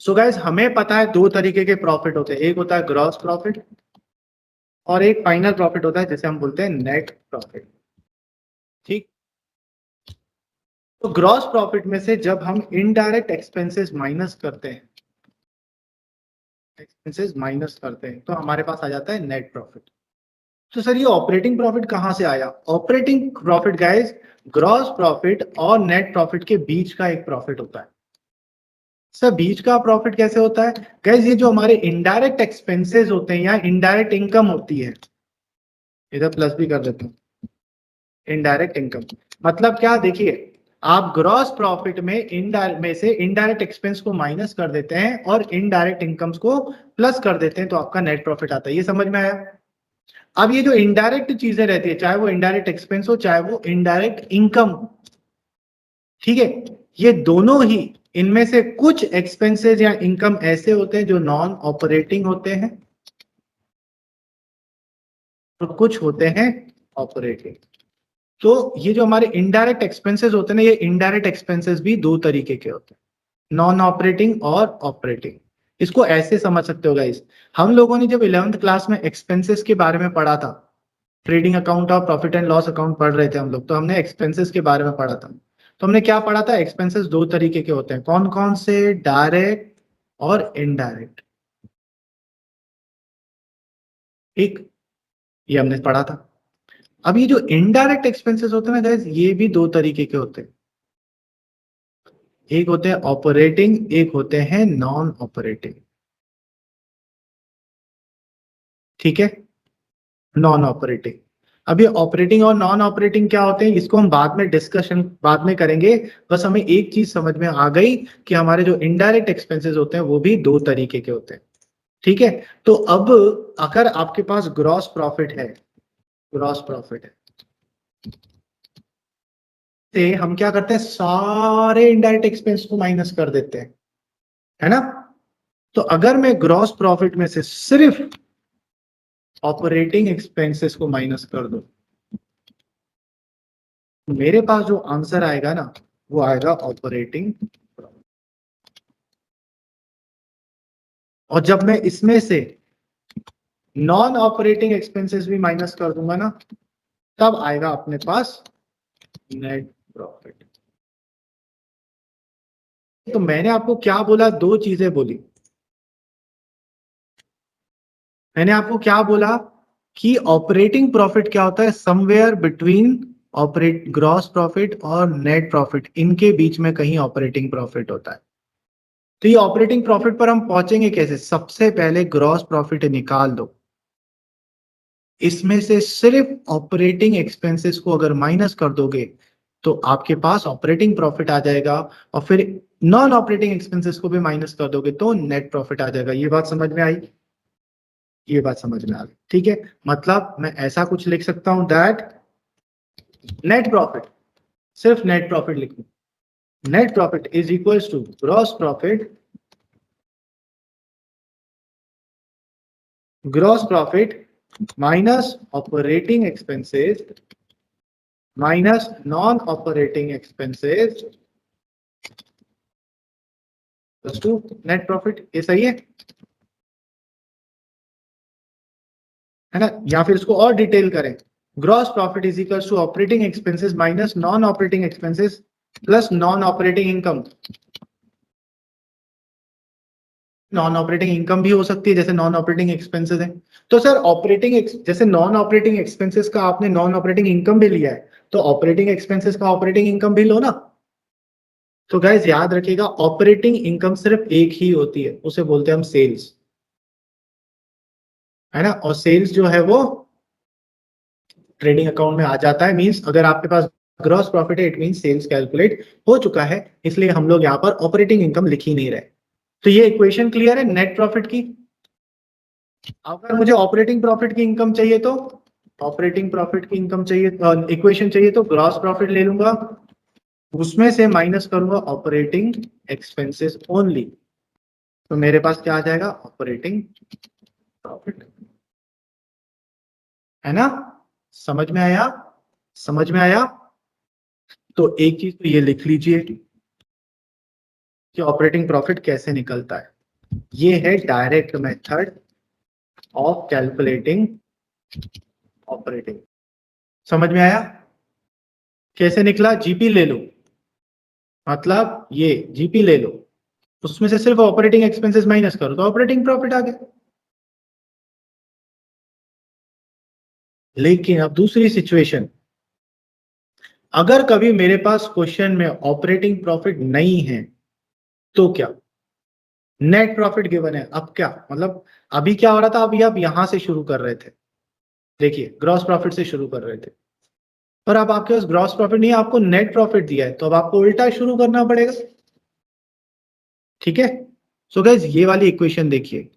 A: सो गाइस, हमें पता है दो तरीके के प्रॉफिट होते हैं, एक होता है ग्रॉस प्रॉफिट और एक फाइनल प्रॉफिट होता है जिसे हम बोलते हैं नेट प्रॉफिट। ठीक। तो ग्रॉस प्रॉफिट में से जब हम इनडायरेक्ट एक्सपेंसेस माइनस करते हैं, तो हमारे पास आ जाता है नेट प्रॉफिट। तो सर ये ऑपरेटिंग प्रॉफिट कहां से आया? Operating profit guys, gross profit और नेट प्रॉफिट के बीच का एक प्रॉफिट होता है। सर बीच का प्रॉफिट कैसे होता है? गाइस ये जो हमारे इनडायरेक्ट एक्सपेंसेस होते हैं या इनडायरेक्ट इनकम होती है, इधर प्लस भी कर देता हूं, इनडायरेक्ट इनकम मतलब क्या? देखिए, आप ग्रॉस प्रॉफिट में इनडायरेक्ट में से इनडायरेक्ट एक्सपेंस को माइनस कर देते हैं और इनडायरेक्ट इनकम्स को प्लस कर देते हैं, तो आपका नेट प्रॉफिट आता है। ये समझ में आया? अब ये जो इनडायरेक्ट चीजें रहती है, चाहे वो इनडायरेक्ट एक्सपेंस हो चाहे वो इनडायरेक्ट इनकम हो, ठीक है, ये दोनों ही, इनमें से कुछ एक्सपेंसेस या इनकम ऐसे होते हैं जो नॉन ऑपरेटिंग होते हैं और कुछ होते हैं ऑपरेटिंग। तो ये जो हमारे इनडायरेक्ट एक्सपेंसेस होते हैं ना, ये इनडायरेक्ट एक्सपेंसेस भी दो तरीके के होते हैं, नॉन ऑपरेटिंग और ऑपरेटिंग। इसको ऐसे समझ सकते हो गाइस, हम लोगों ने जब 11th क्लास में एक्सपेंसेस के बारे में पढ़ा था, ट्रेडिंग अकाउंट और प्रॉफिट एंड लॉस अकाउंट पढ़ रहे थे हम लोग, तो हमने एक्सपेंसेस के बारे में पढ़ा था। तो हमने क्या पढ़ा था? एक्सपेंसेस दो तरीके के होते हैं, कौन कौन से? डायरेक्ट और इनडायरेक्ट। ठीक, ये हमने पढ़ा था। अब ये जो इनडायरेक्ट एक्सपेंसेस होते हैं ना गाइस, ये भी दो तरीके के होते हैं, एक होते हैं ऑपरेटिंग, एक होते हैं नॉन ऑपरेटिंग। ठीक है, नॉन ऑपरेटिंग। अब ये ऑपरेटिंग और नॉन ऑपरेटिंग क्या होते हैं, इसको हम बाद में डिस्कशन बाद में करेंगे। बस हमें एक चीज समझ में आ गई कि हमारे जो इनडायरेक्ट एक्सपेंसेस होते हैं वो भी दो तरीके के होते हैं। ठीक है, तो अब अगर आपके पास ग्रॉस प्रॉफिट है, ग्रॉस प्रॉफिट है, से हम क्या करते हैं, सारे इनडायरेक्ट एक्सपेंस को माइनस कर देते हैं, है ना? तो अगर मैं ग्रॉस प्रॉफिट में से सिर्फ ऑपरेटिंग एक्सपेंसेस को माइनस कर दूं, तो मेरे पास जो आंसर आएगा ना, वो आएगा ऑपरेटिंग। और जब मैं इसमें से नॉन ऑपरेटिंग एक्सपेंसेस भी माइनस कर दूंगा ना, तब आएगा अपने पास नेट प्रॉफिट। तो मैंने आपको क्या बोला? दो चीजें बोली। मैंने आपको क्या बोला कि ऑपरेटिंग प्रॉफिट क्या होता है, somewhere between operate gross profit और नेट प्रॉफिट, इनके बीच में कहीं ऑपरेटिंग प्रॉफिट होता है। तो ये ऑपरेटिंग प्रॉफिट पर हम पहुंचेंगे कैसे? सबसे पहले ग्रॉस प्रॉफिट निकाल दो, इसमें से सिर्फ ऑपरेटिंग एक्सपेंसेस को अगर माइनस कर दोगे तो आपके पास ऑपरेटिंग प्रॉफिट आ जाएगा। और फिर नॉन ऑपरेटिंग एक्सपेंसेस को भी माइनस कर दोगे तो नेट प्रॉफिट आ जाएगा। ये बात समझ में आई? ये बात समझ में आ गई, ठीक है। मतलब मैं ऐसा कुछ लिख सकता हूं दैट नेट प्रॉफिट, सिर्फ नेट प्रॉफिट लिख लूं, net profit is equals to gross profit, gross profit minus operating expenses minus non operating expenses to net profit. ये सही है ना? या फिर इसको और डिटेल करें, gross profit is equals to operating expenses minus non operating expenses plus non operating income. Non operating income भी हो सकती है, जैसे नॉन ऑपरेटिंग एक्सपेंसेस है। तो सर जैसे नॉन ऑपरेटिंग एक्सपेंसेस का आपने नॉन ऑपरेटिंग इनकम भी लिया है, तो ऑपरेटिंग एक्सपेंसेस का ऑपरेटिंग इनकम भी लो ना। तो गाइस याद रखिएगा, ऑपरेटिंग इनकम सिर्फ एक ही होती है, उसे बोलते हैं हम सेल्स, है ना? और सेल्स जो है वो ट्रेडिंग अकाउंट में आ जाता है। मींस अगर आपके पास ग्रॉस प्रॉफिट है, इट मींस सेल्स कैलकुलेट हो चुका है, इसलिए हम लोग यहाँ पर ऑपरेटिंग इनकम लिख ही नहीं रहे। तो ये इक्वेशन क्लियर है नेट प्रॉफिट की। अगर मुझे ऑपरेटिंग प्रॉफिट की इनकम चाहिए तो ऑपरेटिंग प्रॉफिट की इनकम चाहिए, इक्वेशन चाहिए तो ग्रॉस प्रॉफिट ले लूंगा, उसमें से माइनस करूंगा ऑपरेटिंग एक्सपेंसेस ओनली, तो मेरे पास क्या आ जाएगा? ऑपरेटिंग प्रॉफिट, है ना? समझ में आया? समझ में आया? तो एक चीज तो ये लिख लीजिए कि ऑपरेटिंग प्रॉफिट कैसे निकलता है। ये है direct method of calculating operating. समझ में आया? कैसे निकला? जीपी ले लो, मतलब ये जीपी ले लो, उसमें से सिर्फ ऑपरेटिंग एक्सपेंसेस माइनस करो तो ऑपरेटिंग प्रॉफिट आ गया। लेकिन अब दूसरी सिचुएशन, अगर कभी मेरे पास क्वेश्चन में ऑपरेटिंग प्रॉफिट नहीं है तो क्या? नेट प्रॉफिट गिवन है, अब क्या? मतलब अभी क्या हो रहा था, अभी आप यहां से शुरू कर रहे थे, देखिए ग्रॉस प्रॉफिट से शुरू कर रहे थे, पर अब आपके पास ग्रॉस प्रॉफिट नहीं है, आपको नेट प्रॉफिट दिया है, तो अब आपको उल्टा शुरू करना पड़ेगा, ठीक है? सो गाइस ये वाली इक्वेशन देखिए,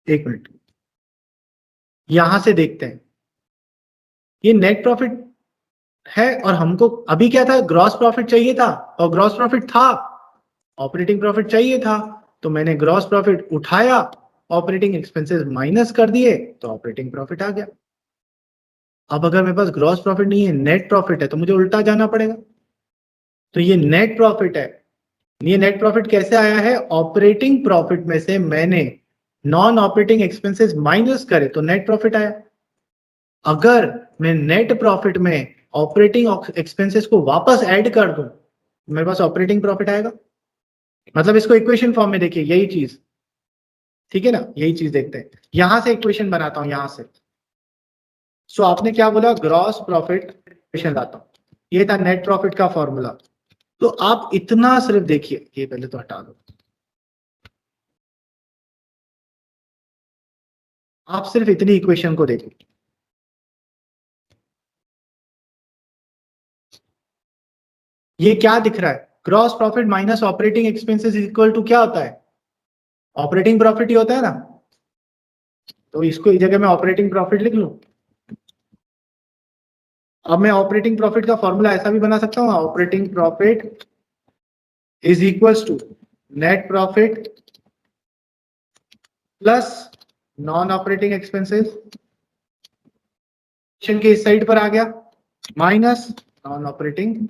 A: एक मिनट यहां से देखते हैं, ये नेट प्रॉफिट है और हमको अभी क्या था? ग्रॉस प्रॉफिट चाहिए था, और ग्रॉस प्रॉफिट था, ऑपरेटिंग प्रॉफिट चाहिए था, तो मैंने ग्रॉस प्रॉफिट उठाया, ऑपरेटिंग एक्सपेंसेस माइनस कर दिए, तो ऑपरेटिंग प्रॉफिट आ गया। अब अगर मेरे पास ग्रॉस प्रॉफिट नहीं है, नेट प्रॉफिट है, तो मुझे उल्टा जाना पड़ेगा। तो ये नेट प्रॉफिट है। ये नेट प्रॉफिट कैसे आया है? ऑपरेटिंग प्रॉफिट में से मैंने नॉन ऑपरेटिंग एक्सपेंसेस माइनस करे तो नेट प्रॉफिट आया। अगर मैं नेट प्रॉफिट में ऑपरेटिंग एक्सपेंसेस को वापस ऐड कर दूं, मेरे पास ऑपरेटिंग प्रॉफिट आएगा। मतलब इसको इक्वेशन फॉर्म में देखिए, यही चीज, ठीक है ना? यही चीज देखते हैं, यहां से इक्वेशन बनाता हूं, यहां से। सो आपने क्या बोला? ग्रॉस प्रॉफिट इक्वेशन लाता हूं, ये था नेट प्रॉफिट का फॉर्मूला। तो आप इतना सिर्फ देखिए, ये पहले तो हटा दो, आप सिर्फ इतनी इक्वेशन को देखिए, ये क्या दिख रहा है? Gross profit minus operating expenses equal to क्या होता है? ऑपरेटिंग प्रॉफिट ही होता है ना। तो इसको इस जगह मैं ऑपरेटिंग प्रॉफिट लिख लूं। अब मैं ऑपरेटिंग प्रॉफिट का फॉर्मूला ऐसा भी बना सकता हूं, operating profit is equals to net profit plus non operating expenses के इस साइड पर आ गया, माइनस नॉन ऑपरेटिंग।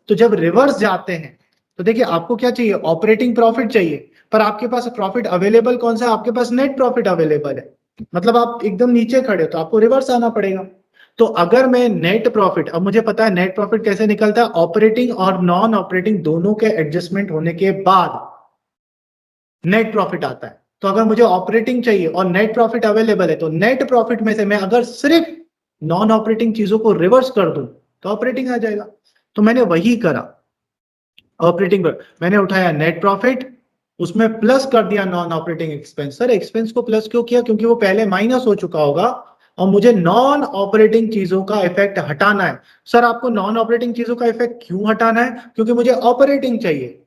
A: तो जब रिवर्स जाते हैं तो देखिए आपको क्या चाहिए? ऑपरेटिंग प्रॉफिट चाहिए, पर आपके पास प्रॉफिट अवेलेबल कौन सा है? आपके पास नेट प्रॉफिट अवेलेबल है, मतलब आप एकदम नीचे खड़े हो, तो आपको रिवर्स आना पड़ेगा। तो अगर मैं नेट प्रॉफिट, अब मुझे पता है नेट प्रॉफिट कैसे निकलता है, ऑपरेटिंग और नॉन ऑपरेटिंग दोनों के एडजस्टमेंट होने के बाद नेट प्रॉफिट आता है। तो अगर मुझे ऑपरेटिंग चाहिए और नेट प्रॉफिट अवेलेबल है, तो नेट प्रॉफिट में से मैं अगर सिर्फ नॉन ऑपरेटिंग चीजों को रिवर्स कर दूं तो ऑपरेटिंग आ जाएगा। तो मैंने वही करा, ऑपरेटिंग पर मैंने उठाया नेट प्रॉफिट, उसमें प्लस कर दिया non operating expense. Sir expense को प्लस क्यों किया? क्योंकि वो पहले माइनस हो चुका होगा और मुझे नॉन ऑपरेटिंग चीजों का इफेक्ट हटाना है। सर आपको नॉन ऑपरेटिंग चीजों का इफेक्ट क्यों हटाना है? क्योंकि मुझे ऑपरेटिंग चाहिए,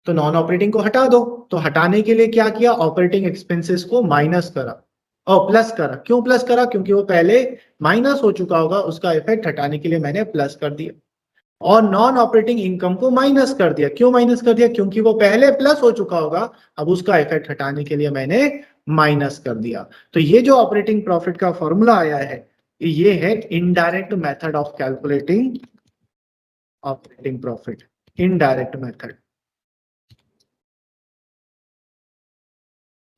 A: तो नॉन ऑपरेटिंग को हटा दो। तो हटाने के लिए क्या किया? ऑपरेटिंग एक्सपेंसेस को माइनस करा और प्लस करा। क्यों प्लस करा? क्योंकि वो पहले माइनस हो चुका होगा, उसका इफेक्ट हटाने के लिए मैंने प्लस कर दिया। और नॉन ऑपरेटिंग इनकम को माइनस कर दिया। क्यों माइनस कर दिया? क्योंकि वो पहले प्लस हो चुका होगा, अब उसका इफेक्ट हटाने के लिए मैंने माइनस कर दिया। तो ये जो ऑपरेटिंग प्रॉफिट का फॉर्मूला आया है, ये है indirect method of calculating operating profit, indirect method.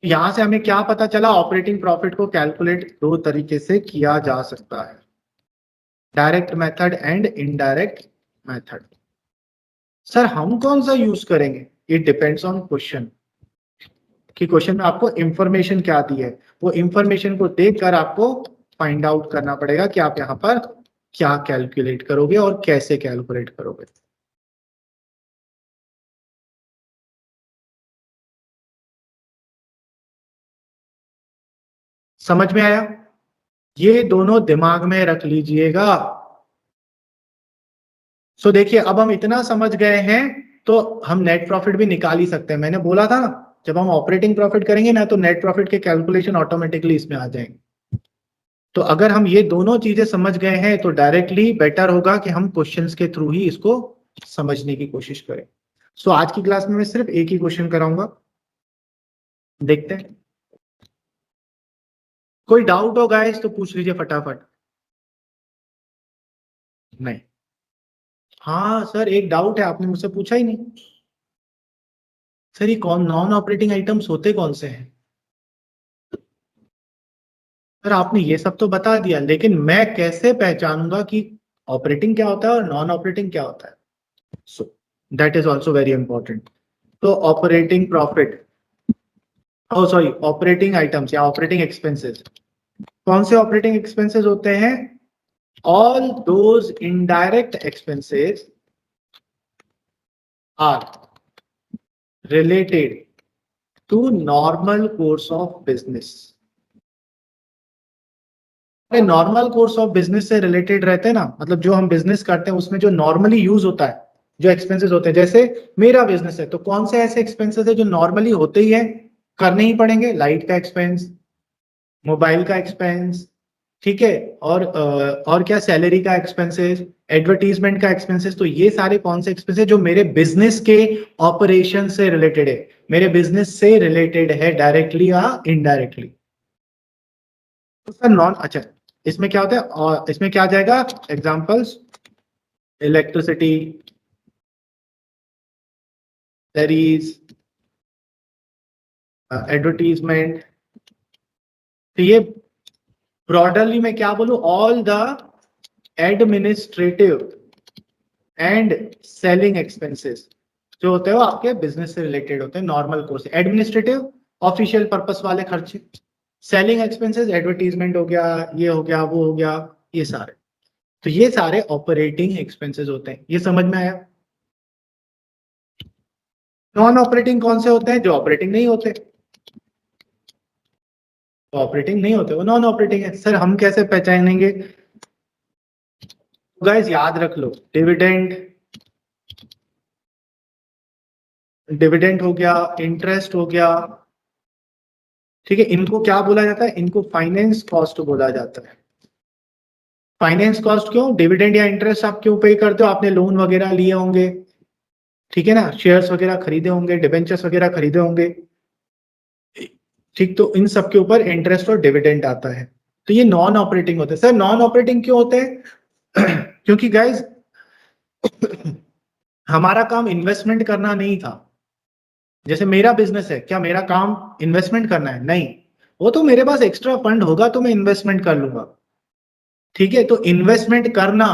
A: यहां से हमें क्या पता चला? ऑपरेटिंग प्रॉफिट को कैलकुलेट दो तरीके से किया जा सकता है, direct method and indirect method. Sir हम कौन सा यूज करेंगे? इट डिपेंड्स ऑन क्वेश्चन, कि क्वेश्चन में आपको इंफॉर्मेशन क्या दी है। वो इंफॉर्मेशन को देखकर आपको फाइंड आउट करना पड़ेगा कि आप यहाँ पर क्या कैलकुलेट करोगे और कैसे कैलकुलेट करोगे। समझ में आया? ये दोनों दिमाग में रख लीजिएगा। सो देखिए, अब हम इतना समझ गए हैं तो हम नेट प्रॉफिट भी निकाल ही सकते हैं। मैंने बोला था ना, जब हम ऑपरेटिंग प्रॉफिट करेंगे ना, तो नेट प्रॉफिट के कैलकुलेशन ऑटोमेटिकली इसमें आ जाएंगे। तो अगर हम ये दोनों चीजें समझ गए हैं तो डायरेक्टली बेटर होगा कि हम क्वेश्चंस के थ्रू ही इसको समझने की कोशिश करें। सो आज की क्लास में मैं सिर्फ एक ही क्वेश्चन कराऊंगा, देखते हैं। कोई डाउट हो गाइस तो पूछ लीजिए फटाफट। नहीं? हाँ सर, एक डाउट है, आपने मुझसे पूछा ही नहीं। सर ये कौन नॉन ऑपरेटिंग आइटम्स होते कौन से हैं? सर आपने ये सब तो बता दिया, लेकिन मैं कैसे पहचानूंगा कि ऑपरेटिंग क्या होता है और नॉन ऑपरेटिंग क्या होता है? So that is also very important. तो operating profit, oh sorry, operating items या ऑपरेटिंग एक्सपेंसेस, कौन से ऑपरेटिंग एक्सपेंसेस होते हैं? All those indirect expenses are related to normal course of business. Normal course of business से रिलेटेड रहते हैं ना, मतलब जो हम बिजनेस करते हैं उसमें जो नॉर्मली यूज होता है, जो एक्सपेंसेस होते हैं। जैसे मेरा बिजनेस है तो कौन से ऐसे एक्सपेंसेस है जो नॉर्मली होते ही है, करने ही पड़ेंगे? लाइट का एक्सपेंस, मोबाइल का एक्सपेंस, ठीक है, और क्या, सैलरी का एक्सपेंसेस, एडवर्टीजमेंट का एक्सपेंसेस। तो ये सारे कौन से एक्सपेंसेस जो मेरे बिजनेस के ऑपरेशन से रिलेटेड है, मेरे बिजनेस से रिलेटेड है डायरेक्टली या इनडायरेक्टली। तो सर नॉन, अच्छा इसमें क्या होता है, और इसमें क्या आ जाएगा? Examples, electricity, salaries, advertisement. तो ये ब्रॉडरली मैं क्या बोलूं, all the administrative and selling expenses जो होते हैं वो आपके बिजनेस से रिलेटेड होते हैं, normal course. Administrative official purpose वाले खर्चे, सेलिंग एक्सपेंसेस एडवर्टीजमेंट हो गया, ये हो गया, वो हो गया, ये सारे। तो ये सारे ऑपरेटिंग एक्सपेंसेस होते हैं। ये समझ में आया? नॉन ऑपरेटिंग कौन से होते हैं? जो ऑपरेटिंग नहीं होते, तो ऑपरेटिंग नहीं होते वो नॉन ऑपरेटिंग है। सर हम कैसे पहचानेंगे? गाइस याद रख लो, डिविडेंड, डिविडेंड हो गया, इंटरेस्ट हो गया, ठीक है, इनको क्या बोला जाता है? इनको फाइनेंस कॉस्ट बोला जाता है। फाइनेंस कॉस्ट क्यों? डिविडेंड या इंटरेस्ट आप क्यों पे करते हो? आपने लोन वगैरह लिए होंगे, ठीक है ना, शेयर्स वगैरह खरीदे होंगे, डिबेंचर्स वगैरह खरीदे होंगे, ठीक। तो इन सब के ऊपर इंटरेस्ट और डिविडेंड आता है। तो ये नॉन ऑपरेटिंग होते हैं। सर नॉन ऑपरेटिंग क्यों होते हैं? क्योंकि गाइज हमारा काम इन्वेस्टमेंट करना नहीं था। जैसे मेरा बिजनेस है, क्या मेरा काम इन्वेस्टमेंट करना है? नहीं, वो तो मेरे पास एक्स्ट्रा फंड होगा तो मैं इन्वेस्टमेंट कर लूंगा, ठीक है। तो इन्वेस्टमेंट करना,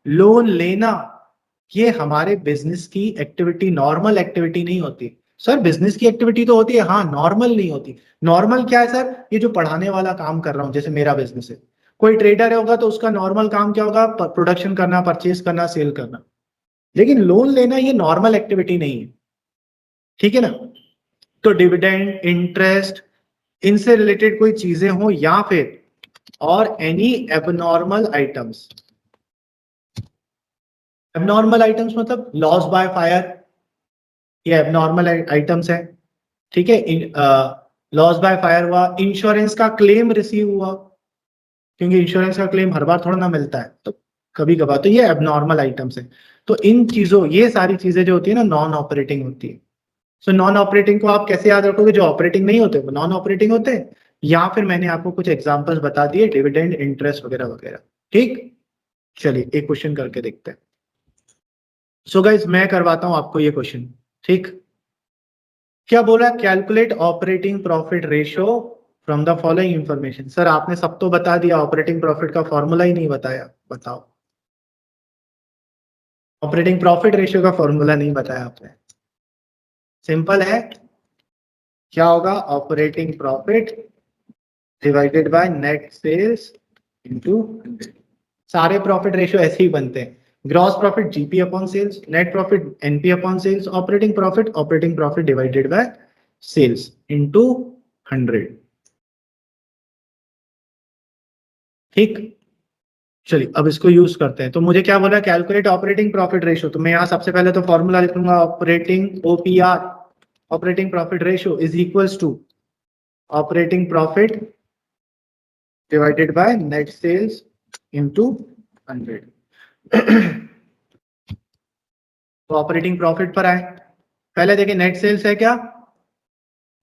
A: लोन लेना, ये हमारे बिजनेस की एक्टिविटी, नॉर्मल एक्टिविटी नहीं होती। सर बिजनेस की एक्टिविटी तो होती है, हाँ, नॉर्मल नहीं होती। नॉर्मल क्या है सर? ये जो पढ़ाने वाला काम कर रहा हूं, जैसे मेरा बिजनेस है, कोई ट्रेडर होगा तो उसका नॉर्मल काम क्या होगा? प्रोडक्शन करना, परचेज करना, सेल करना। लेकिन लोन लेना ये नॉर्मल एक्टिविटी नहीं है, ठीक है ना। तो डिविडेंड, इंटरेस्ट, इनसे रिलेटेड कोई चीजें हो या फिर और any abnormal items. Abnormal items मतलब लॉस बाय फायर, ये एबनॉर्मल आइटम्स है। ठीक है, लॉस बाय फायर हुआ, इंश्योरेंस का क्लेम रिसीव हुआ, क्योंकि इंश्योरेंस का क्लेम हर बार थोड़ा ना मिलता है, तो कभी कभार, तो ये एबनॉर्मल आइटम्स है। तो इन चीजों, ये सारी चीजें जो होती है ना, नॉन ऑपरेटिंग होती है। सो नॉन ऑपरेटिंग को आप कैसे याद रखोगे? जो ऑपरेटिंग नहीं होते वो नॉन ऑपरेटिंग होते हैं, या फिर मैंने आपको कुछ एग्जांपल्स बता दिए, डिविडेंड, इंटरेस्ट वगैरह वगैरह। ठीक, चलिए एक क्वेश्चन करके देखते हैं। सो गाइस मैं करवाता हूं आपको ये क्वेश्चन। ठीक, क्या बोला? Calculate operating profit ratio from the following information. Sir आपने सब तो बता दिया, ऑपरेटिंग प्रॉफिट का फॉर्मूला ही नहीं बताया, बताओ। ऑपरेटिंग प्रॉफिट रेशियो का फॉर्मूला नहीं बताया आपने। सिंपल है, क्या होगा? Operating profit divided by net sales into 100। सारे प्रॉफिट रेशियो ऐसे ही बनते हैं। Gross profit GP upon sales, net profit NP upon sales, operating profit divided by sales into 100। ठीक, चलिए अब इसको यूज करते हैं। तो मुझे क्या बोला? Calculate operating profit ratio. तो मैं यहां सबसे पहले तो फॉर्मूला लिखूंगा, operating OPR, operating profit ratio is equals to operating profit divided by net sales into 100। तो ऑपरेटिंग प्रॉफिट पर आए, पहले देखिए नेट सेल्स है क्या?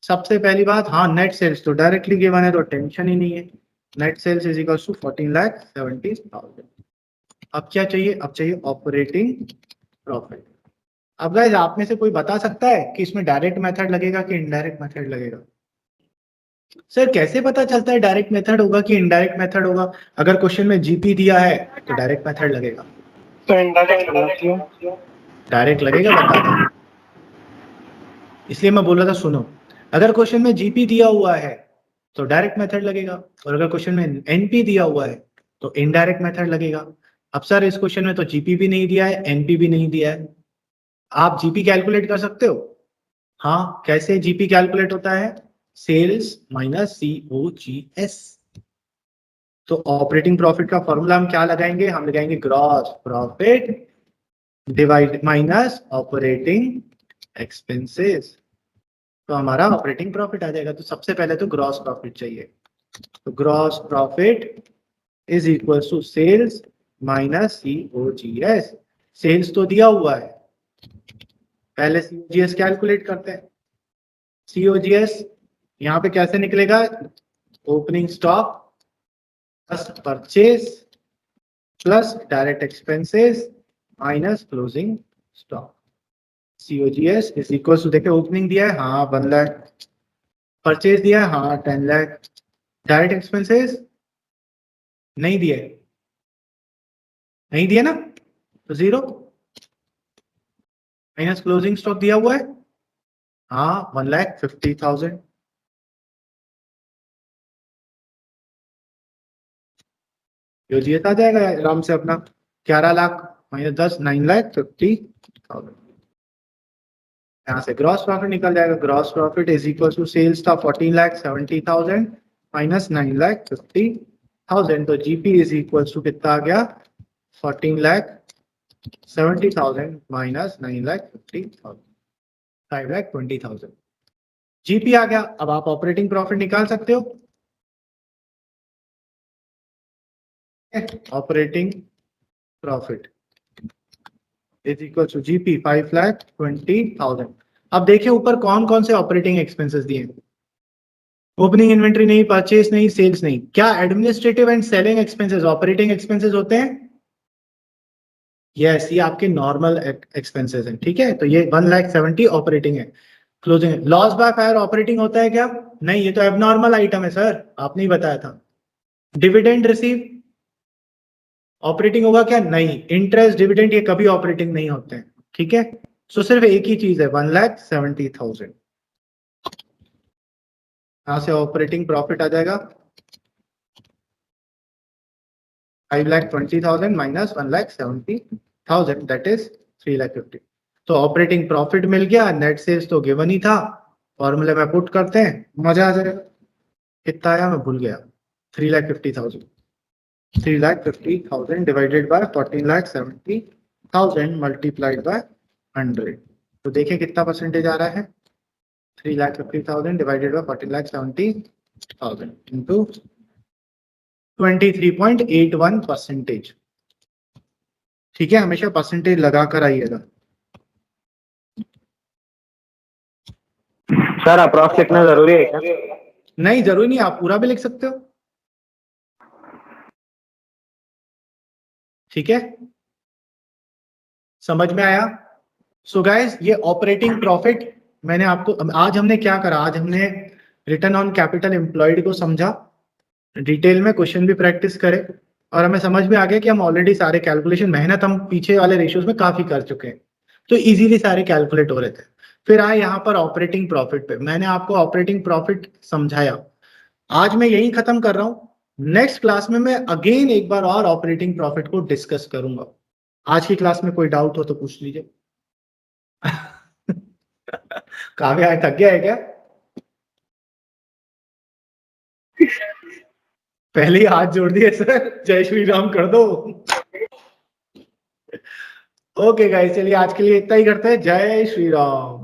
A: सबसे पहली बात, हाँ नेट सेल्स तो डायरेक्टली गिवन है, तो टेंशन ही नहीं है। Net sales is equals to 14,70,000। अब क्या चाहिए? अब चाहिए ऑपरेटिंग प्रॉफिट। अब गाइस आप में से कोई बता सकता है कि इसमें डायरेक्ट मेथड लगेगा कि इनडायरेक्ट मेथड लगेगा? सर कैसे पता चलता है डायरेक्ट मेथड होगा कि इनडायरेक्ट मेथड होगा? अगर क्वेश्चन में जीपी दिया है तो डायरेक्ट मेथड लगेगा।
B: तो इनडायरेक्ट लगाती है।
A: डायरेक्ट लगेगा, बता दें, इसलिए मैं बोल रहा था सुनो। अगर क्वेश्चन में जीपी दिया हुआ है तो डायरेक्ट मेथड लगेगा, और अगर क्वेश्चन में एनपी दिया हुआ है तो इनडायरेक्ट मेथड लगेगा। अब सर इस क्वेश्चन में तो जीपी भी नहीं दिया है, एनपी भी नहीं दिया है, आप जीपी कैलकुलेट कर सकते हो? हाँ, कैसे जीपी कैलकुलेट होता है? Sales minus COGS. तो ऑपरेटिंग प्रॉफिट का फॉर्मूला हम क्या लगाएंगे? हम लगाएंगे gross profit divide minus operating expenses. तो हमारा ऑपरेटिंग प्रॉफिट आ जाएगा। तो सबसे पहले तो ग्रॉस प्रॉफिट चाहिए, तो gross profit is equal to sales minus COGS. Sales तो दिया हुआ है, पहले सीओजीएस कैलकुलेट करते हैं। सीओजीएस यहाँ पे कैसे निकलेगा? Opening stock plus purchase plus direct expenses minus closing stock. COGS is equal to, देखिए ओपनिंग दिया है हाँ 1 लाख, परचेज दिया है हाँ 10 लाख, डायरेक्ट एक्सपेंसेस नहीं दिए, नहीं दिया ना, तो 0, माइनस क्लोजिंग स्टॉक दिया हुआ है हाँ 1,50,000। सीओजीएस आ जाएगा आराम से अपना 11 लाख माइनस 10, 9,50,000। यहाँ से ग्रॉस प्रॉफिट निकल जाएगा, gross profit is equal to sales था 14,70,000 माइनस 9,50,000। तो जीपी इज इक्वल टू कितना आ गया? 14,70,000 माइनस 9,50,000, 5,20,000 जीपी आ गया। अब आप ऑपरेटिंग प्रॉफिट निकाल सकते हो। Operating profit is equal to GP 5,20,000। अब देखिए ऊपर कौन कौन से ऑपरेटिंग एक्सपेंसेस दिए? ओपनिंग इन्वेंट्री नहीं, परचेज नहीं, सेल्स नहीं। क्या administrative and selling expenses operating expenses होते हैं? यस, ये आपके नॉर्मल एक्सपेंसेस हैं। ठीक है, तो ये 1,70,000 ऑपरेटिंग है। Closing loss by fire operating होता है क्या? नहीं, ये तो एबनॉर्मल आइटम है सर, आपने ही बताया था। डिविडेंड रिसीव ऑपरेटिंग होगा क्या? नहीं। इंटरेस्ट, डिविडेंड ये कभी ऑपरेटिंग नहीं होते हैं। ठीक है, सो सिर्फ एक ही चीज है 1,70,000। यहां से ऑपरेटिंग प्रॉफिट आ जाएगा 5,20,000 माइनस 1,70,000, दैट इज 3,50,000। तो ऑपरेटिंग प्रॉफिट मिल गया, नेट सेल्स तो गिवन ही था, फॉर्मूले में पुट करते हैं, मजा आ जाएगा। कितना आया मैं भूल गया, 3,50,000, 3,50,000 डिवाइडेड बाय 14,70,000 मल्टीप्लाइड बाय 100। तो देखिए कितना परसेंटेज आ रहा है, 3,50,000 डिवाइडेड बाय 14,70,000 इंटू 23.81%। ठीक है, हमेशा परसेंटेज लगा कर आइएगा।
B: सर अप्रॉक्स लिखना जरूरी है क्या?
A: नहीं जरूरी नहीं, आप पूरा भी लिख सकते हो। ठीक है, समझ में आया? सो गाइस, ये ऑपरेटिंग प्रॉफिट मैंने आपको, आज हमने क्या करा, आज हमने रिटर्न ऑन कैपिटल एम्प्लॉयड को समझा डिटेल में, क्वेश्चन भी प्रैक्टिस करे, और हमें समझ में आ गया कि हम ऑलरेडी सारे कैलकुलेशन, मेहनत हम पीछे वाले रेशियोज में काफी कर चुके हैं, तो इजीली सारे कैलकुलेट हो रहे थे। फिर आए यहाँ पर ऑपरेटिंग प्रॉफिट पे, मैंने आपको ऑपरेटिंग प्रॉफिट समझाया। आज मैं यही खत्म कर रहा हूँ, नेक्स्ट क्लास में मैं अगेन एक बार और ऑपरेटिंग प्रॉफिट को डिस्कस करूंगा। आज की क्लास में कोई डाउट हो तो पूछ लीजिए। काव्य आज थक गया है क्या? पहले ही हाथ जोड़ दिए सर, जय श्री राम कर दो। ओके गाइस, चलिए आज के लिए इतना ही करते हैं, जय श्री राम।